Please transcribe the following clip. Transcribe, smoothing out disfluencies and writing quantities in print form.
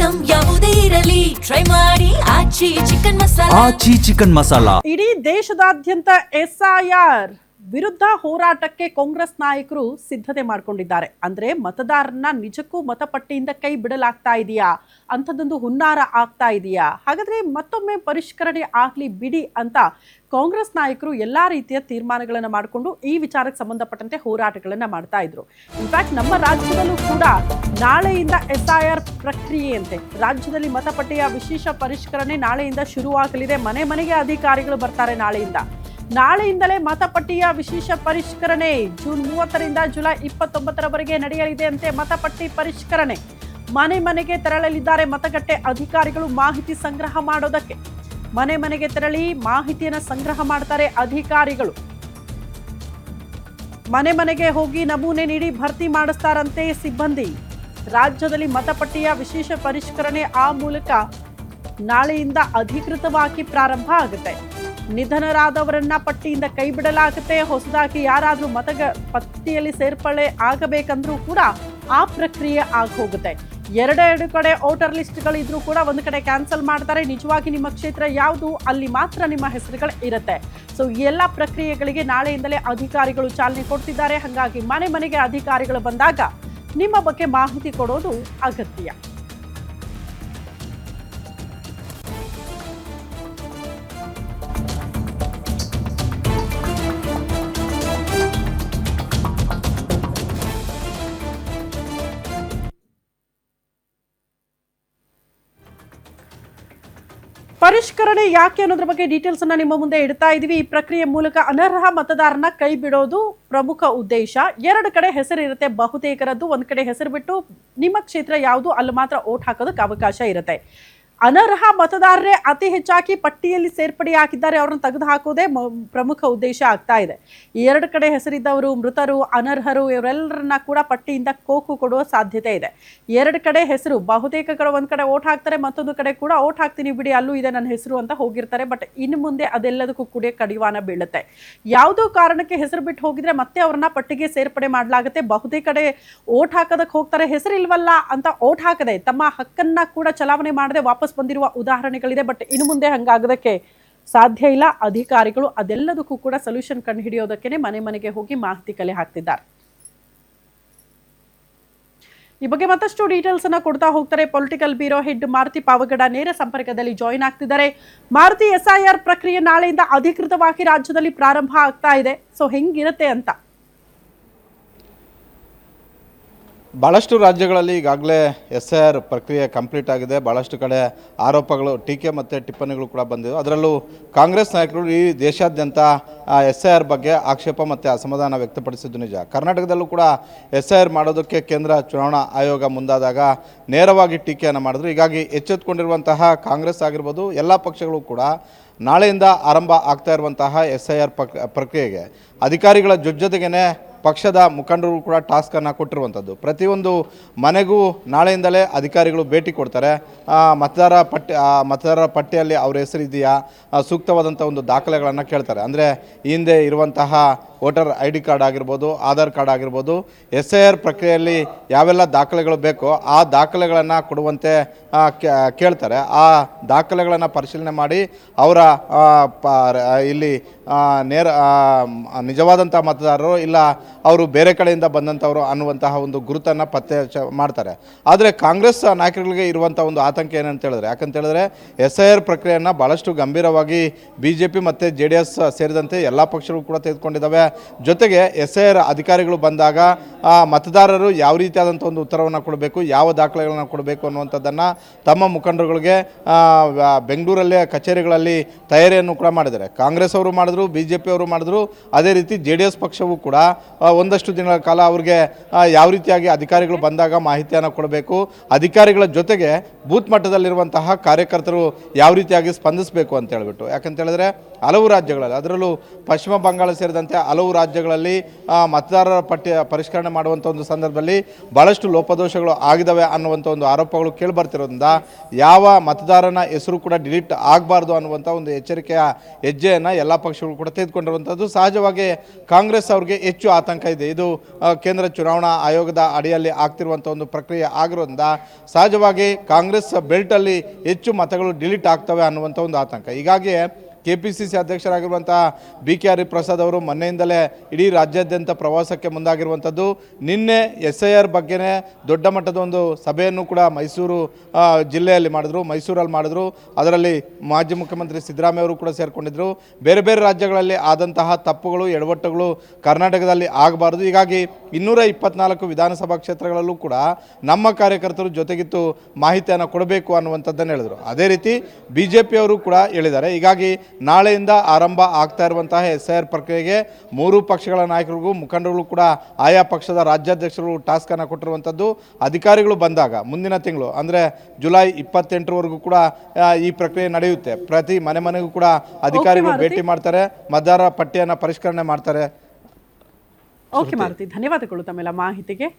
Item ಯಾವುದೇ ಇರಲಿ try ಮಾಡಿ ಆಚಿ ಚಿಕನ್ ಮಸಾಲಾ. ಇಡೀ ದೇಶದಾದ್ಯಂತ SIR ವಿರುದ್ಧ ಹೋರಾಟಕ್ಕೆ ಕಾಂಗ್ರೆಸ್ ನಾಯಕರು ಸಿದ್ಧತೆ ಮಾಡಿಕೊಂಡಿದ್ದಾರೆ. ಅಂದ್ರೆ ಮತದಾರರನ್ನ ನಿಜಕ್ಕೂ ಮತಪಟ್ಟಿಯಿಂದ ಕೈ ಬಿಡಲಾಗ್ತಾ ಇದೆಯಾ, ಅಂಥದ್ದೊಂದು ಹುನ್ನಾರ ಆಗ್ತಾ ಇದೆಯಾ, ಹಾಗಾದ್ರೆ ಮತ್ತೊಮ್ಮೆ ಪರಿಷ್ಕರಣೆ ಆಗ್ಲಿ ಬಿಡಿ ಅಂತ ಕಾಂಗ್ರೆಸ್ ನಾಯಕರು ಎಲ್ಲಾ ರೀತಿಯ ತೀರ್ಮಾನಗಳನ್ನು ಮಾಡಿಕೊಂಡು ಈ ವಿಚಾರಕ್ಕೆ ಸಂಬಂಧಪಟ್ಟಂತೆ ಹೋರಾಟಗಳನ್ನ ಮಾಡ್ತಾ ಇದ್ರು. ಇನ್ಫ್ಯಾಕ್ಟ್ ನಮ್ಮ ರಾಜ್ಯದಲ್ಲೂ ಕೂಡ ನಾಳೆಯಿಂದ SIR ಪ್ರಕ್ರಿಯೆಯಂತೆ ರಾಜ್ಯದಲ್ಲಿ ಮತಪಟ್ಟಿಯ ವಿಶೇಷ ಪರಿಷ್ಕರಣೆ ನಾಳೆಯಿಂದ ಶುರುವಾಗಲಿದೆ. ಮನೆ ಮನೆಗೆ ಅಧಿಕಾರಿಗಳು ಬರ್ತಾರೆ. ನಾಳೆಯಿಂದಲೇ ಮತಪಟ್ಟಿಯ ವಿಶೇಷ ಪರಿಷ್ಕರಣೆ ಜೂನ್ 30ರಿಂದ ಜುಲೈ 29ರವರೆಗೆ ನಡೆಯಲಿದೆ ಅಂತೆ. ಮತಪಟ್ಟಿ ಪರಿಷ್ಕರಣೆ ಮನೆ ಮನೆಗೆ ತೆರಳಲಿದ್ದಾರೆ ಮತಗಟ್ಟೆ ಅಧಿಕಾರಿಗಳು ಮಾಹಿತಿ ಸಂಗ್ರಹ ಮಾಡೋದಕ್ಕೆ. ಮನೆ ಮನೆಗೆ ತೆರಳಿ ಮಾಹಿತಿಯನ್ನು ಸಂಗ್ರಹ ಮಾಡ್ತಾರೆ ಅಧಿಕಾರಿಗಳು. ಮನೆ ಮನೆಗೆ ಹೋಗಿ ನಮೂನೆ ನೀಡಿ ಭರ್ತಿ ಮಾಡಿಸ್ತಾರಂತೆ ಸಿಬ್ಬಂದಿ. ರಾಜ್ಯದಲ್ಲಿ ಮತಪಟ್ಟಿಯ ವಿಶೇಷ ಪರಿಷ್ಕರಣೆ ಆ ಮೂಲಕ ನಾಳೆಯಿಂದ ಅಧಿಕೃತವಾಗಿ ಪ್ರಾರಂಭ ಆಗುತ್ತೆ. ನಿಧನರಾದವರನ್ನ ಪಟ್ಟಿಯಿಂದ ಕೈ ಬಿಡಲಾಗುತ್ತೆ. ಹೊಸದಾಗಿ ಯಾರಾದ್ರೂ ಪಟ್ಟಿಯಲ್ಲಿ ಸೇರ್ಪಡೆ ಆಗಬೇಕಂದ್ರೂ ಕೂಡ ಆ ಪ್ರಕ್ರಿಯೆ ಹೋಗುತ್ತೆ. ಎರಡೆರಡು ಕಡೆ ವೋಟರ್ ಲಿಸ್ಟ್ಗಳಿದ್ರೂ ಕೂಡ ಒಂದು ಕಡೆ ಕ್ಯಾನ್ಸಲ್ ಮಾಡ್ತಾರೆ. ನಿಜವಾಗಿ ನಿಮ್ಮ ಕ್ಷೇತ್ರ ಯಾವುದು ಅಲ್ಲಿ ಮಾತ್ರ ನಿಮ್ಮ ಹೆಸರುಗಳು ಇರುತ್ತೆ. ಸೊ ಈ ಎಲ್ಲ ಪ್ರಕ್ರಿಯೆಗಳಿಗೆ ನಾಳೆಯಿಂದಲೇ ಅಧಿಕಾರಿಗಳು ಚಾಲನೆ ಕೊಡ್ತಿದ್ದಾರೆ. ಹಾಗಾಗಿ ಮನೆ ಮನೆಗೆ ಅಧಿಕಾರಿಗಳು ಬಂದಾಗ ನಿಮ್ಮ ಬಗ್ಗೆ ಮಾಹಿತಿ ಕೊಡೋದು ಅಗತ್ಯ. ಪರಿಷ್ಕರಣೆ ಯಾಕೆ ಅನ್ನೋದ್ರ ಬಗ್ಗೆ ಡೀಟೇಲ್ಸ್ ಅನ್ನ ನಿಮ್ಮ ಮುಂದೆ ಇಡ್ತಾ ಇದೀವಿ. ಈ ಪ್ರಕ್ರಿಯೆ ಮೂಲಕ ಅನರ್ಹ ಮತದಾರನ ಕೈ ಬಿಡೋದು ಪ್ರಮುಖ ಉದ್ದೇಶ. ಎರಡು ಕಡೆ ಹೆಸರು ಇರುತ್ತೆ ಬಹುತೇಕರದ್ದು. ಒಂದ್ ಕಡೆ ಹೆಸರು ಬಿಟ್ಟು ನಿಮ್ಮ ಕ್ಷೇತ್ರ ಯಾವುದು ಅಲ್ಲಿ ಮಾತ್ರ ವೋಟ್ ಹಾಕೋದಕ್ಕೆ ಅವಕಾಶ ಇರುತ್ತೆ. ಅನರ್ಹ ಮತದಾರರೇ ಅತಿ ಹೆಚ್ಚಾಗಿ ಪಟ್ಟಿಯಲ್ಲಿ ಸೇರ್ಪಡೆಯಾಗಿದ್ದಾರೆ. ಅವ್ರನ್ನ ತೆಗೆದು ಹಾಕೋದೇ ಪ್ರಮುಖ ಉದ್ದೇಶ ಆಗ್ತಾ ಇದೆ. ಈ ಎರಡು ಕಡೆ ಹೆಸರಿದ್ದವರು, ಮೃತರು, ಅನರ್ಹರು ಇವರೆಲ್ಲರನ್ನ ಕೂಡ ಪಟ್ಟಿಯಿಂದ ಕೋಕು ಕೊಡುವ ಸಾಧ್ಯತೆ ಇದೆ. ಎರಡು ಕಡೆ ಹೆಸರು ಬಹುತೇಕ ಕಡೆ ಒಂದ್ ಕಡೆ ವೋಟ್ ಹಾಕ್ತಾರೆ, ಮತ್ತೊಂದು ಕಡೆ ಕೂಡ ವೋಟ್ ಹಾಕ್ತೀನಿ ಬಿಡಿ ಅಲ್ಲೂ ಇದೆ ನನ್ನ ಹೆಸರು ಅಂತ ಹೋಗಿರ್ತಾರೆ. ಬಟ್ ಇನ್ನು ಮುಂದೆ ಅದೆಲ್ಲದಕ್ಕೂ ಕೂಡ ಕಡಿವಾಣ ಬೀಳುತ್ತೆ. ಯಾವುದೋ ಕಾರಣಕ್ಕೆ ಹೆಸರು ಬಿಟ್ಟು ಹೋಗಿದ್ರೆ ಮತ್ತೆ ಅವ್ರನ್ನ ಪಟ್ಟಿಗೆ ಸೇರ್ಪಡೆ ಮಾಡಲಾಗುತ್ತೆ. ಬಹುತೇಕ ಕಡೆ ವೋಟ್ ಹಾಕೋದಕ್ಕೆ ಹೋಗ್ತಾರೆ, ಹೆಸರಿಲ್ವಲ್ಲ ಅಂತ ವೋಟ್ ಹಾಕದೆ ತಮ್ಮ ಹಕ್ಕನ್ನ ಕೂಡ ಚಲಾವಣೆ ಮಾಡದೆ ವಾಪಸ್ ಬಂದಿರುವ ಉದಾಹರಣೆಗಳಿದೆ. ಬಟ್ ಇನ್ನು ಮುಂದೆ ಹಂಗಾಗೋದಕ್ಕೆ ಸಾಧ್ಯ ಇಲ್ಲ. ಅಧಿಕಾರಿಗಳು ಅದೆಲ್ಲದಕ್ಕೂ ಕೂಡ ಸೊಲ್ಯೂಷನ್ ಕಂಡು ಹಿಡಿಯೋದಕ್ಕೆ ಮನೆ ಮನೆಗೆ ಹೋಗಿ ಮಾಹಿತಿ ಕಲೆ ಹಾಕ್ತಿದ್ದಾರೆ. ಈ ಬಗ್ಗೆ ಮತ್ತಷ್ಟು ಡೀಟೇಲ್ಸ್ ಅನ್ನ ಕೊಡ್ತಾ ಹೋಗ್ತಾರೆ political bureau head Maruti Pavagada ನೇರ ಸಂಪರ್ಕದಲ್ಲಿ ಜಾಯಿನ್ ಆಗ್ತಿದ್ದಾರೆ. ಮಾರುತಿ, SIR ಪ್ರಕ್ರಿಯೆ ನಾಳೆಯಿಂದ ಅಧಿಕೃತವಾಗಿ ರಾಜ್ಯದಲ್ಲಿ ಪ್ರಾರಂಭ ಆಗ್ತಾ ಇದೆ. ಸೊ ಹೆಂಗಿರುತ್ತೆ ಅಂತ? ಭಾಳಷ್ಟು ರಾಜ್ಯಗಳಲ್ಲಿ ಈಗಾಗಲೇ SIR ಪ್ರಕ್ರಿಯೆ ಕಂಪ್ಲೀಟ್ ಆಗಿದೆ. ಭಾಳಷ್ಟು ಕಡೆ ಆರೋಪಗಳು, ಟೀಕೆ ಮತ್ತು ಟಿಪ್ಪಣಿಗಳು ಕೂಡ ಬಂದಿವೆ. ಅದರಲ್ಲೂ ಕಾಂಗ್ರೆಸ್ ನಾಯಕರು ಈ ದೇಶಾದ್ಯಂತ SIR ಬಗ್ಗೆ ಆಕ್ಷೇಪ ಮತ್ತು ಅಸಮಾಧಾನ ವ್ಯಕ್ತಪಡಿಸಿದ್ದು ನಿಜ. ಕರ್ನಾಟಕದಲ್ಲೂ ಕೂಡ SIR ಮಾಡೋದಕ್ಕೆ ಕೇಂದ್ರ ಚುನಾವಣಾ ಆಯೋಗ ಮುಂದಾದಾಗ ನೇರವಾಗಿ ಟೀಕೆಯನ್ನು ಮಾಡಿದ್ರು. ಹೀಗಾಗಿ ಎಚ್ಚೆತ್ತುಕೊಂಡಿರುವಂತಹ ಕಾಂಗ್ರೆಸ್ ಆಗಿರ್ಬೋದು ಎಲ್ಲ ಪಕ್ಷಗಳು ಕೂಡ ನಾಳೆಯಿಂದ ಆರಂಭ ಆಗ್ತಾ ಇರುವಂತಹ SIR ಪ್ರಕ್ರಿಯೆಗೆ ಅಧಿಕಾರಿಗಳ ಜೊತೆಗೇ ಪಕ್ಷದ ಮುಖಂಡರು ಕೂಡ ಟಾಸ್ಕನ್ನು ಕೊಟ್ಟಿರುವಂಥದ್ದು. ಪ್ರತಿಯೊಂದು ಮನೆಗೂ ನಾಳೆಯಿಂದಲೇ ಅಧಿಕಾರಿಗಳು ಭೇಟಿ ಕೊಡ್ತಾರೆ. ಮತದಾರರ ಪಟ್ಟಿಯಲ್ಲಿ ಅವ್ರ ಹೆಸರು ಇದೆಯಾ, ಸೂಕ್ತವಾದಂಥ ಒಂದು ದಾಖಲೆಗಳನ್ನು ಕೇಳ್ತಾರೆ. ಅಂದರೆ ಹಿಂದೆ ಇರುವಂತಹ ವೋಟರ್ ID ಕಾರ್ಡ್ ಆಗಿರ್ಬೋದು, ಆಧಾರ್ ಕಾರ್ಡ್ ಆಗಿರ್ಬೋದು, SIR ಪ್ರಕ್ರಿಯೆಯಲ್ಲಿ ಯಾವೆಲ್ಲ ದಾಖಲೆಗಳು ಬೇಕೋ ಆ ದಾಖಲೆಗಳನ್ನು ಕೊಡುವಂತೆ ಕೇಳ್ತಾರೆ. ಆ ದಾಖಲೆಗಳನ್ನು ಪರಿಶೀಲನೆ ಮಾಡಿ ಅವರ ಇಲ್ಲಿ ನಿಜವಾದಂಥ ಮತದಾರರು ಇಲ್ಲ ಅವರು ಬೇರೆ ಕಡೆಯಿಂದ ಬಂದಂಥವರು ಅನ್ನುವಂತಹ ಒಂದು ಗುರುತನ್ನು ಪತ್ತೆ ಮಾಡ್ತಾರೆ. ಆದರೆ ಕಾಂಗ್ರೆಸ್ ನಾಯಕರಿಗೆ ಇರುವಂಥ ಒಂದು ಆತಂಕ ಏನಂತ ಹೇಳಿದ್ರೆ, ಯಾಕಂತ ಹೇಳಿದ್ರೆ SIR ಪ್ರಕ್ರಿಯೆಯನ್ನು ಭಾಳಷ್ಟು ಗಂಭೀರವಾಗಿ BJP ಮತ್ತು JDS ಸೇರಿದಂತೆ ಎಲ್ಲ ಪಕ್ಷಗಳು ಕೂಡ ತೆಗೆದುಕೊಂಡಿದ್ದಾವೆ. ಜೊತೆಗೆ SIR ಅಧಿಕಾರಿಗಳು ಬಂದಾಗ ಮತದಾರರು ಯಾವ ರೀತಿಯಾದಂಥ ಒಂದು ಉತ್ತರವನ್ನು ಕೊಡಬೇಕು, ಯಾವ ದಾಖಲೆಗಳನ್ನು ಕೊಡಬೇಕು ಅನ್ನುವಂಥದ್ದನ್ನು ತಮ್ಮ ಮುಖಂಡರುಗಳಿಗೆ ಬೆಂಗಳೂರಲ್ಲೇ ಕಚೇರಿಗಳಲ್ಲಿ ತಯಾರಿಯನ್ನು ಕೂಡ ಮಾಡಿದ್ದಾರೆ. ಕಾಂಗ್ರೆಸ್ ಅವರು ಮಾಡಿದ್ರು, BJP ಅವರು ಮಾಡಿದ್ರು, ಅದೇ ರೀತಿ JDS ಪಕ್ಷವೂ ಕೂಡ ಒಂದಷ್ಟು ದಿನಗಳ ಕಾಲ ಅವ್ರಿಗೆ ಯಾವ ರೀತಿಯಾಗಿ ಅಧಿಕಾರಿಗಳು ಬಂದಾಗ ಮಾಹಿತಿಯನ್ನು ಕೊಡಬೇಕು, ಅಧಿಕಾರಿಗಳ ಜೊತೆಗೆ ಬೂತ್ ಮಟ್ಟದಲ್ಲಿರುವಂತಹ ಕಾರ್ಯಕರ್ತರು ಯಾವ ರೀತಿಯಾಗಿ ಸ್ಪಂದಿಸಬೇಕು ಅಂತ ಹೇಳ್ಬಿಟ್ಟು. ಯಾಕಂತ ಹೇಳಿದ್ರೆ ಹಲವು ರಾಜ್ಯಗಳಲ್ಲಿ, ಅದರಲ್ಲೂ ಪಶ್ಚಿಮ ಬಂಗಾಳ ಸೇರಿದಂತೆ ಹಲವು ಹಲವು ರಾಜ್ಯಗಳಲ್ಲಿ ಮತದಾರರ ಪಟ್ಟಿ ಪರಿಷ್ಕರಣೆ ಮಾಡುವಂಥ ಒಂದು ಸಂದರ್ಭದಲ್ಲಿ ಭಾಳಷ್ಟು ಲೋಪದೋಷಗಳು ಆಗಿದ್ದಾವೆ ಅನ್ನುವಂಥ ಒಂದು ಆರೋಪಗಳು ಕೇಳಿಬರ್ತಿರೋದ್ರಿಂದ ಯಾವ ಮತದಾರನ ಹೆಸರು ಕೂಡ ಡಿಲೀಟ್ ಆಗಬಾರ್ದು ಅನ್ನುವಂಥ ಒಂದು ಎಚ್ಚರಿಕೆಯ ಹೆಜ್ಜೆಯನ್ನು ಎಲ್ಲ ಪಕ್ಷಗಳು ಕೂಡ ತೆಗೆದುಕೊಂಡಿರುವಂಥದ್ದು. ಸಹಜವಾಗಿ ಕಾಂಗ್ರೆಸ್ ಅವ್ರಿಗೆ ಹೆಚ್ಚು ಆತಂಕ ಇದೆ. ಇದು ಕೇಂದ್ರ ಚುನಾವಣಾ ಆಯೋಗದ ಅಡಿಯಲ್ಲಿ ಆಗ್ತಿರುವಂಥ ಒಂದು ಪ್ರಕ್ರಿಯೆ ಆಗಿರೋದ್ರಿಂದ ಸಹಜವಾಗಿ ಕಾಂಗ್ರೆಸ್ ಬೆಲ್ಟಲ್ಲಿ ಹೆಚ್ಚು ಮತಗಳು ಡಿಲೀಟ್ ಆಗ್ತವೆ ಅನ್ನುವಂಥ ಒಂದು ಆತಂಕ. ಹೀಗಾಗಿ KPCC ಅಧ್ಯಕ್ಷರಾಗಿರುವಂಥ BK ಹರಿಪ್ರಸಾದ್ ಅವರು ಮೊನ್ನೆಯಿಂದಲೇ ಇಡೀ ರಾಜ್ಯಾದ್ಯಂತ ಪ್ರವಾಸಕ್ಕೆ ಮುಂದಾಗಿರುವಂಥದ್ದು. ನಿನ್ನೆ SIR ಬಗ್ಗೆನೇ ದೊಡ್ಡ ಮಟ್ಟದ ಒಂದು ಸಭೆಯನ್ನು ಕೂಡ ಮೈಸೂರು ಜಿಲ್ಲೆಯಲ್ಲಿ ಮಾಡಿದ್ರು, ಮೈಸೂರಲ್ಲಿ ಮಾಡಿದ್ರು. ಅದರಲ್ಲಿ ಮಾಜಿ ಮುಖ್ಯಮಂತ್ರಿ ಸಿದ್ದರಾಮಯ್ಯ ಅವರು ಕೂಡ ಸೇರಿಕೊಂಡಿದ್ದರು. ಬೇರೆ ಬೇರೆ ರಾಜ್ಯಗಳಲ್ಲಿ ಆದಂತಹ ತಪ್ಪುಗಳು ಎಡವಟ್ಟುಗಳು ಕರ್ನಾಟಕದಲ್ಲಿ ಆಗಬಾರ್ದು. ಹೀಗಾಗಿ 224 ವಿಧಾನಸಭಾ ಕ್ಷೇತ್ರಗಳಲ್ಲೂ ಕೂಡ ನಮ್ಮ ಕಾರ್ಯಕರ್ತರು ಜೊತೆಗಿತ್ತು ಮಾಹಿತಿಯನ್ನು ಕೊಡಬೇಕು ಅನ್ನುವಂಥದ್ದನ್ನು ಹೇಳಿದರು. ಅದೇ ರೀತಿ BJP ಅವರು ಕೂಡ ಹೇಳಿದ್ದಾರೆ. ಹೀಗಾಗಿ ನಾಳೆಯಿಂದ ಆರಂಭ ಆಗ್ತಾ ಇರುವಂತಹ SIR ಪ್ರಕ್ರಿಯೆಗೆ 3 ಪಕ್ಷಗಳ ನಾಯಕರಿಗೂ ಮುಖಂಡರು ಕೂಡ ಆಯಾ ಪಕ್ಷದ ರಾಜ್ಯಾಧ್ಯಕ್ಷರು ಟಾಸ್ಕ್ ಅನ್ನು ಕೊಟ್ಟಿರುವಂಥದ್ದು. ಅಧಿಕಾರಿಗಳು ಬಂದಾಗ ಮುಂದಿನ ತಿಂಗಳು ಅಂದರೆ ಜುಲೈ 28ರವರೆಗೂ ಕೂಡ ಈ ಪ್ರಕ್ರಿಯೆ ನಡೆಯುತ್ತೆ. ಪ್ರತಿ ಮನೆಗೂ ಕೂಡ ಅಧಿಕಾರಿಗಳು ಭೇಟಿ ಮಾಡ್ತಾರೆ, ಮತದಾರರ ಪಟ್ಟಿಯನ್ನು ಪರಿಷ್ಕರಣೆ ಮಾಡ್ತಾರೆ. ಓಕೆ ಮಾರುತಿ, ಧನ್ಯವಾದಗಳು ತಮ್ಮೆಲ್ಲ ಮಾಹಿತಿಗೆ.